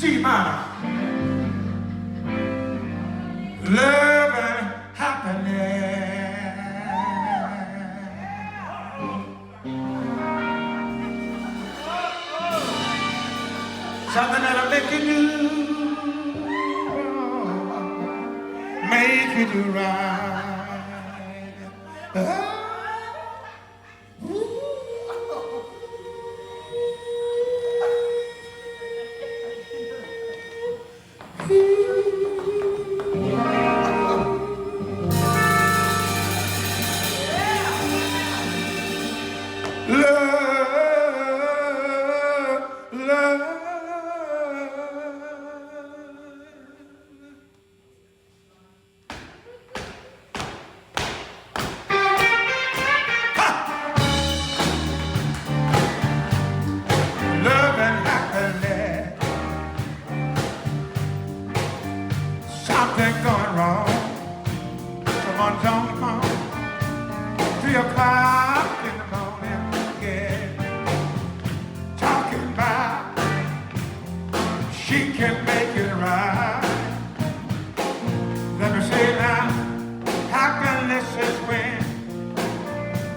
G minor. Love and happiness. Something that'll make you do, make you do right. Something going wrong. Someone's on the phone. 3 o'clock in the morning, yeah. Talking about she can make it right. Let me say now, happiness is when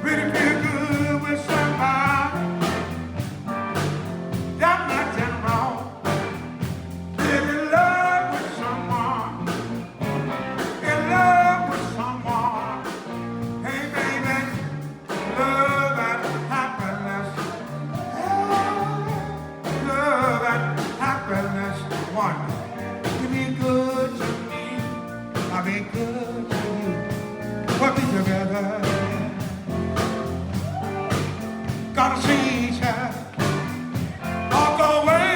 really feel good with somebody. Got nothing wrong. Really love with someone. In love with someone. Hey baby, love and happiness. Love and happiness. One, you be good to me. I'll be good to you. We'll be together. Gotta see each other. Walk away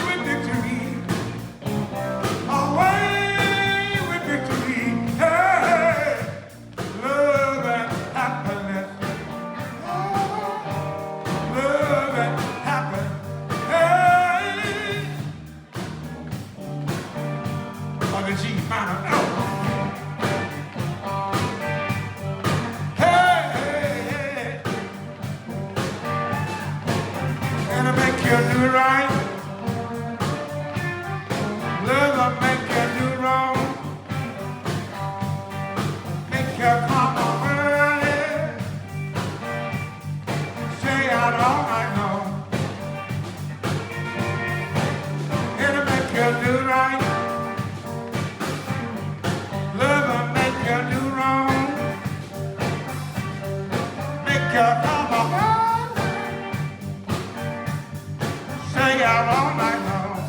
with victory. Away with victory. Hey, love and happiness. Love and happiness. Hey, on the G minor. Hey, and I make you do right. Love will make you do wrong. Make you come up early. Stay out all night long. And I make you do right. Love will make you do wrong. Make you come up early. Stay out all night long.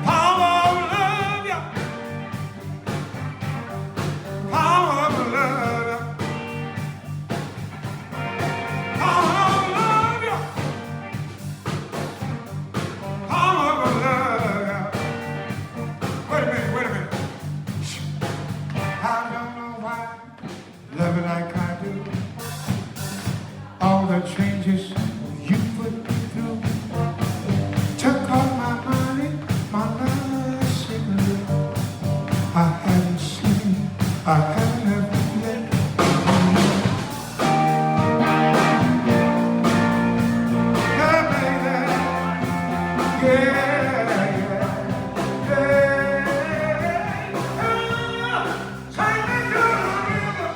Power of love ya. Power of love ya. Power of love ya. Power of love ya. Wait a minute. Shh. I don't know why love it like I do. All the changes you put me through. Took all my money, my love secret. I haven't seen, I haven't ever met. Yeah, baby. Take me to the river.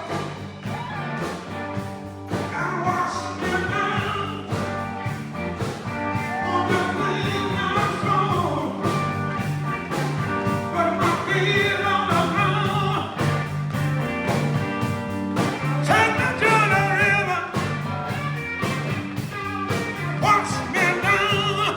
And wash me down. On the clean my soul. Put my feet on the ground. Take me to the river. Wash me down.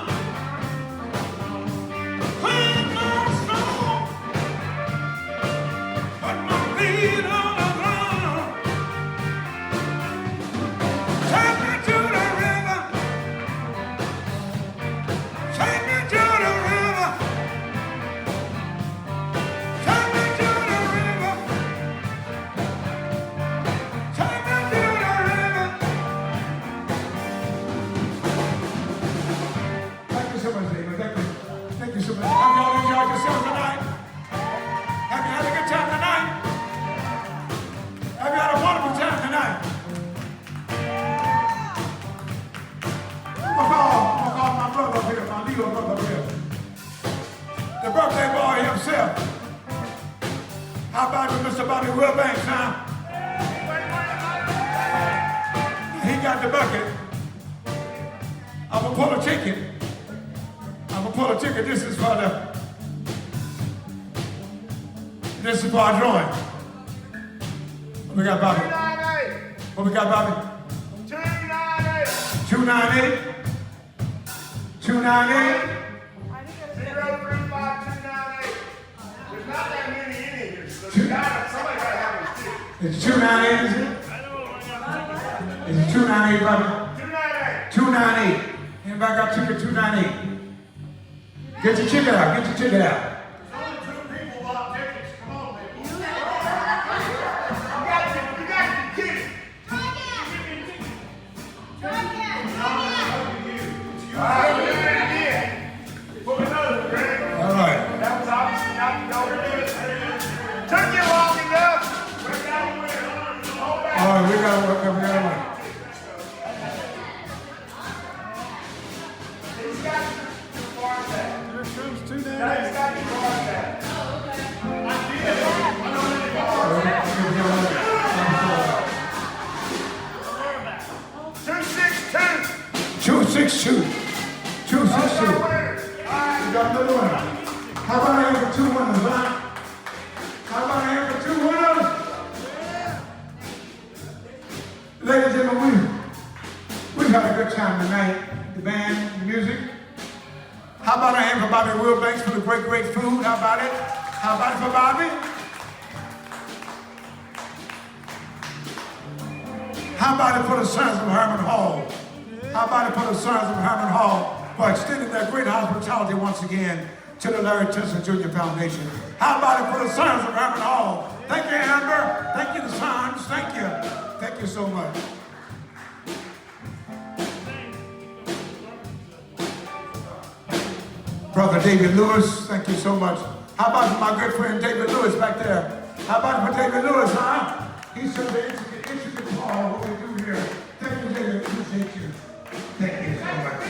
to a brother Bill. The birthday boy himself. How about with Mr. Bobby WilBanks, huh? He got the bucket. I'm gonna pull a ticket. This is for our drawing. What we got, Bobby? 298. What we got, Bobby? 298. 298. 298. 035 There's not that many in here, so somebody gotta have a stick. It's 298, is it? Is it 298, Bobby? 298. 298. Anybody got ticket 298? Get your ticket out. Get your ticket out. There's only 2 people bought tickets. Come on, baby. You got the ticket. All right, we're doing it again. Put another, Gregg. All right. That was obviously not the over it. Took you long enough. We got to win. All right, we got to work. We got to win. These guys are too far back. Here comes 298. These guys are too far back. I did. I know they are. 262. 262. You got another one. How about I have 2 winners, huh? How about I have 2 winners? Ladies and gentlemen, we've had a good time tonight. The band, the music. How about I have for Bobby WilBanks for the great, great food? How about it? How about it for Bobby? How about it for the sons of Hermann Hall? How about it for the sons of Hermann Hall for extending their great hospitality once again to the Larry Tesson Jr. Foundation? How about it for the sons of Hermann Hall? Thank you, Amber. Thank you, the sons. Thank you. Thank you so much. Brother David Lewis, thank you so much. How about my good friend David Lewis back there? How about for David Lewis, huh? He's such an intricate part of what we do here. Thank you, David. Appreciate you. Thank you so much.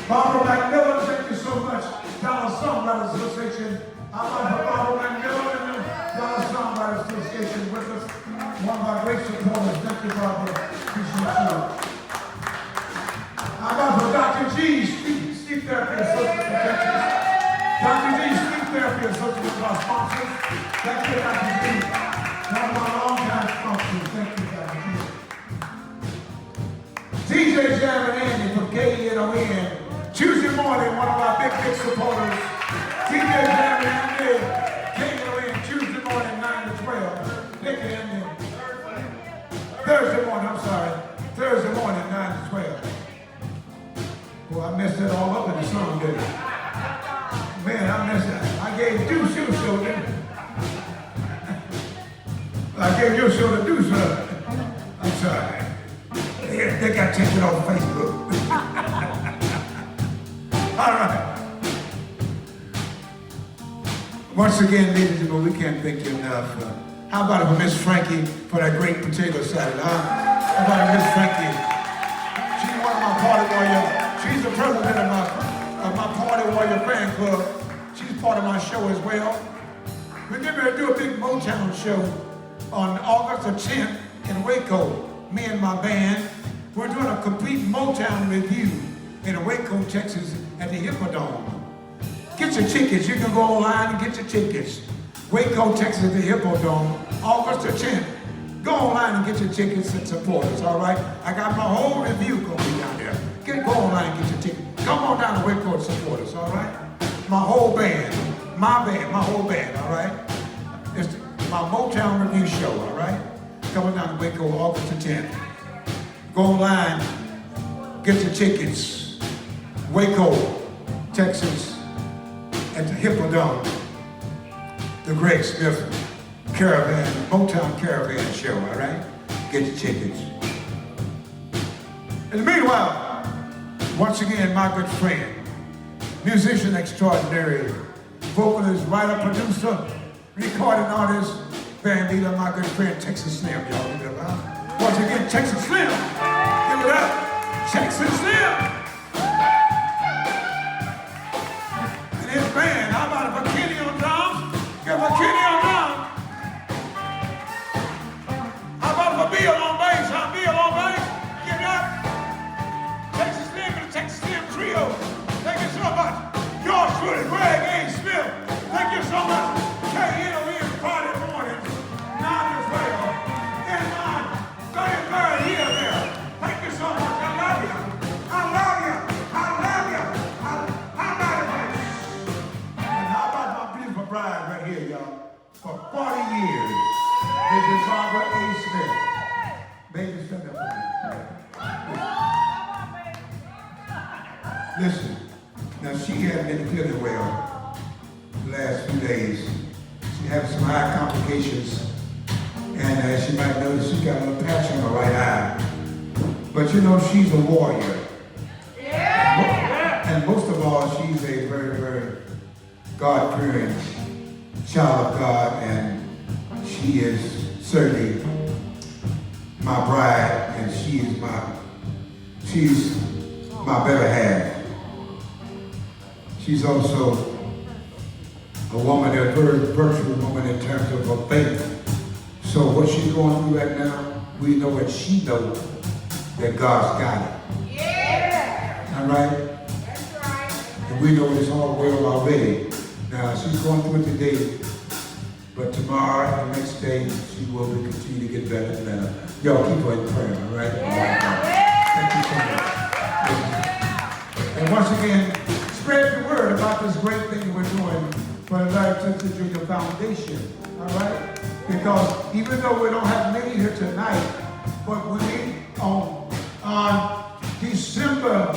Barbara McMillan, thank you so much. Dallas Songwriters Association. How about for Barbara McMillan and the Dallas Songwriters Association with us? One of our great supporters. Thank you, Barbara. Appreciate you. How about for Dr. G, Sleep Therapy Associates for Texas. Dr. G, Sleep Therapy Associates for our sponsors. Thank you, Dr. G. One of our long-time sponsors. Thank you, Dr. G. DJ Jam and Andy from KNON. Tuesday morning, one of our big supporters. DJ Jam and Andy, KNON, Tuesday morning, 9 to 12. Thank you, Andy. Thursday morning, I'm sorry. Thursday morning, 9 to 12. Well, I messed it all up in the song, didn't I? Man, I messed it. I gave you show, didn't I? I gave your show to do something. I'm sorry. They got taken off Facebook. All right. Once again, ladies and gentlemen, we can't thank you enough. How about it for Miss Frankie for that great potato salad, huh? How about it, Miss Frankie? She's one of my party warriors. She's the president of my Party Warrior fan club. She's part of my show as well. We're getting ready to do a big MOTOWN show on August the 10th in Waco. Me and my band, we're doing a complete MOTOWN review in Waco, Texas at the Hippodome. Get your tickets. You can go online and get your tickets. Waco, Texas at the Hippodome, August the 10th. Go online and get your tickets and support us, all right? I got my whole review going to be down there. Go online and get your ticket. Come on down to Waco and support us, all right? My whole band, my whole band, all right? It's my MOTOWN review show, all right? Coming down to Waco August the 10th. Go online, get your tickets. Waco, Texas, at the Hippodome. The Gregg Smith Caravan, MOTOWN Caravan show, all right? Get your tickets. In the meanwhile, once again, my good friend, musician extraordinary, vocalist, writer, producer, recording artist, band leader, my good friend, Texas Slim. Y'all give it up. Once again, Texas Slim. Give it up. Texas Slim. Now she hadn't been feeling well the last few days. She had some eye complications, and as you might notice, she got a little patch on her right eye. But you know, she's a warrior. Yeah. And most of all, she's a very, very God-fearing child of God, and she is certainly my bride, and she's my better half. She's also a woman, a very virtuous woman in terms of her faith. So what she's going through right now, we know and she knows that God's got it. Yeah. All right? That's right. And we know it's all well already. Now, she's going through it today, but tomorrow and the next day, she will continue to get better and better. Y'all keep her in prayer, all right? Yeah. Thank you so much. Yeah. And once again, spread the word about this great thing we're doing for the Life Center Junior Foundation, all right? Because even though we don't have many here tonight, but we on December,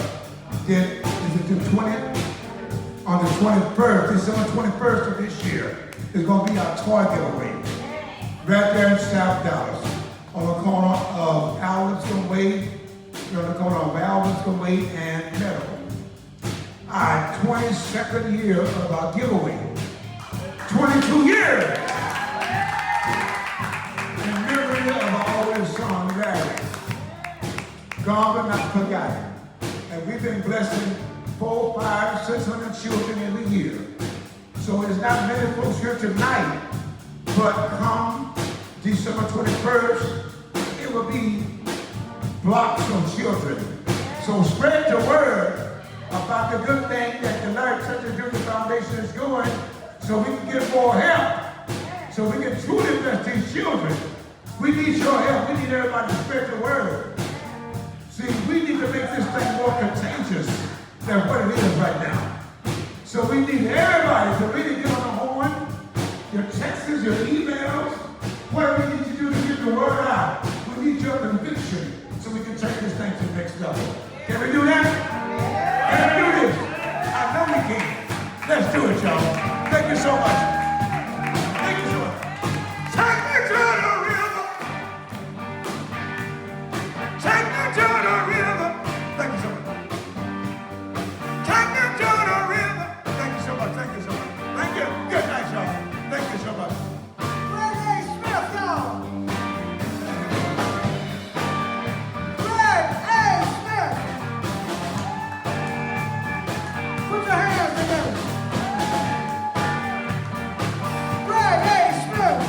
is it the 20th? On the 21st, December 21st of this year, is going to be our toy giveaway. Right there in South Dallas, on the corner of Eilbanks and Meadow. Our 22nd year of our giveaway. 22 years! In memory of our oldest son, Larry. Gone but not forgotten. And we've been blessing 400, 500, 600 children in the year. So it's not many folks here tonight, but come December 21st, it will be blocks of children. So spread the word about the good thing that the Life Center Junior Foundation is doing, so we can get more help, so we can truly bless these children. We need your help. We need everybody to spread the word. See, we need to make this thing more contagious than what it is right now. So we need everybody to really get on the horn, your texts, your emails, whatever we need to do to get the word out. We need your conviction so we can take this thing to the next level. Can we do that? Can we do this? I know we can. Let's do it, y'all. Thank you so much. Thank you so much. Take me to the river. Take me to the river. Thank you so much. Take me to the river. Thank you so much. Thank you so much. Thank you. Good night, y'all. Thank you so much. Gregg Smith, y'all. Gregg Smith. Put your hands together. Gregg Smith.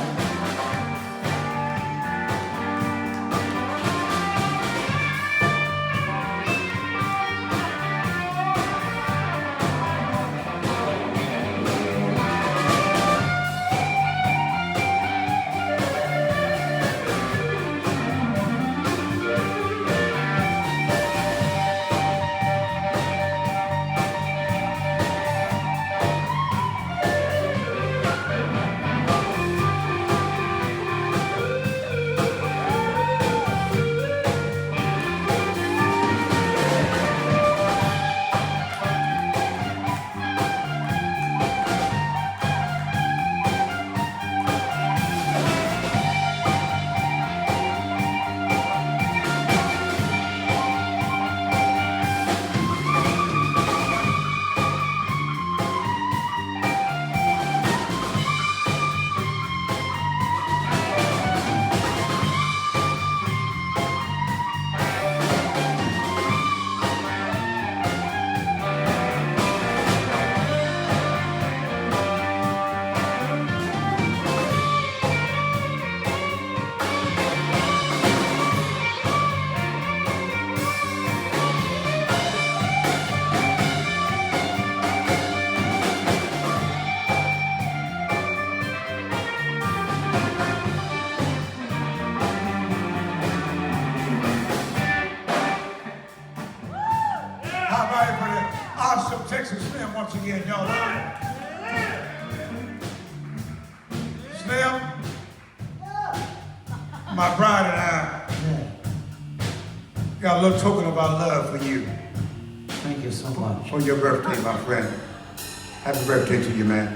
How about it for the awesome Texas Slim once again, y'all? Slim, my bride and I got a little token of our love for you. Thank you so much. For your birthday, my friend. Happy birthday to you, man.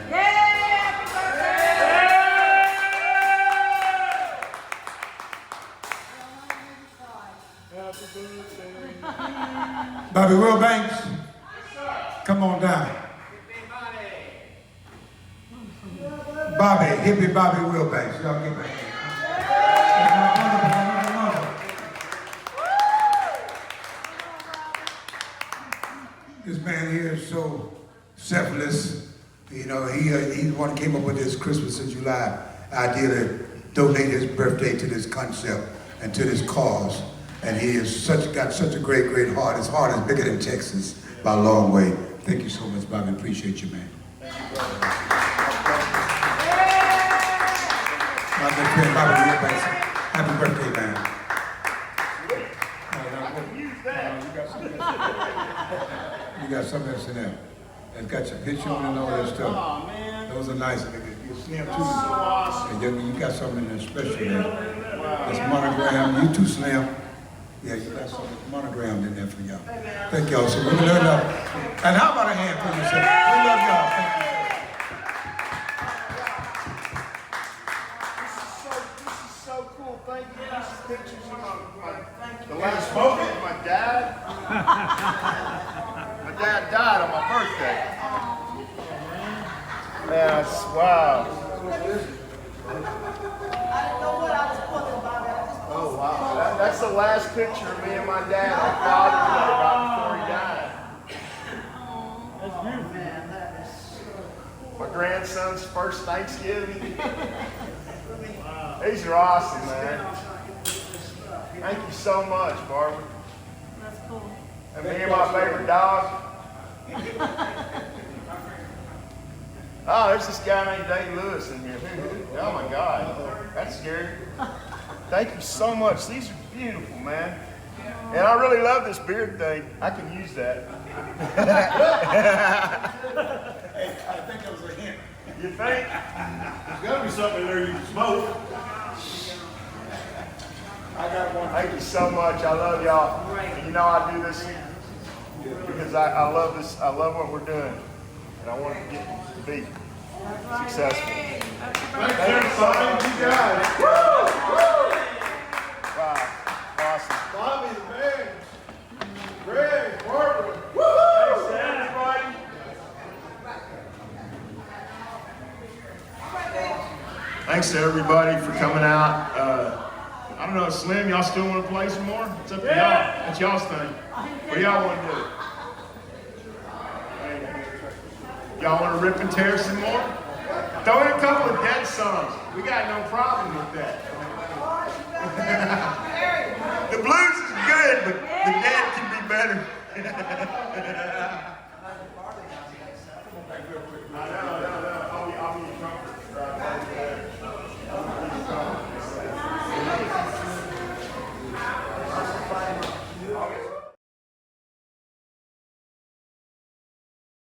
Bobby WilBanks, come on down. Bobby, hippie Bobby WilBanks. Y'all give a hand. This man here is so selfless. You know, he's the one who came up with this Christmas in July idea to donate his birthday to this concept and to this cause. And he has got such a great, great heart. His heart is bigger than Texas by a long way. Thank you so much, Bobby. Appreciate you, man. My good friend, Bobby WilBanks. Happy birthday, man. You got something else in there. It's got your picture on and all that stuff. Oh, man. Those are nice. You're slim too. So awesome. And you got something in there special there. It's monogram. You too, Slim. Yeah, you got something monogrammed in there for y'all. Thank y'all. So we're going to learn up. And how about a hand for yourself? We love y'all. Thank you. This is so cool. Thank you. These are pictures of the last moment. My dad. My dad died on my birthday. Yes, wow. Oh, wow. That's the last picture of me and my dad on Father's Day right before he died. My grandson's first Thanksgiving. These are awesome, man. Thank you so much, Barbara. That's cool. And me and my favorite dog. Oh, there's this guy named Dave Lewis in here. Oh my God, that's scary. Thank you so much. These are beautiful, man. And I really love this beard thing. I can use that. Hey, I think that was a hint. You think? There's got to be something in there you can smoke. I got one. Thank you so much. I love y'all. You know I do this because I love this. I love what we're doing, and I want it to get to be successful. Thank you so much. You guys. Wow, awesome. Bobby, the man. Gregg, Barbara. Thanks to everybody. Thanks to everybody for coming out. I don't know, Slim, y'all still want to play some more? It's up to y'all. That's y'all's thing. What do y'all want to do? Y'all want to rip and tear some more? Throw in a couple of dead songs. We got no problem with that. The blues is good, but the dead can be better.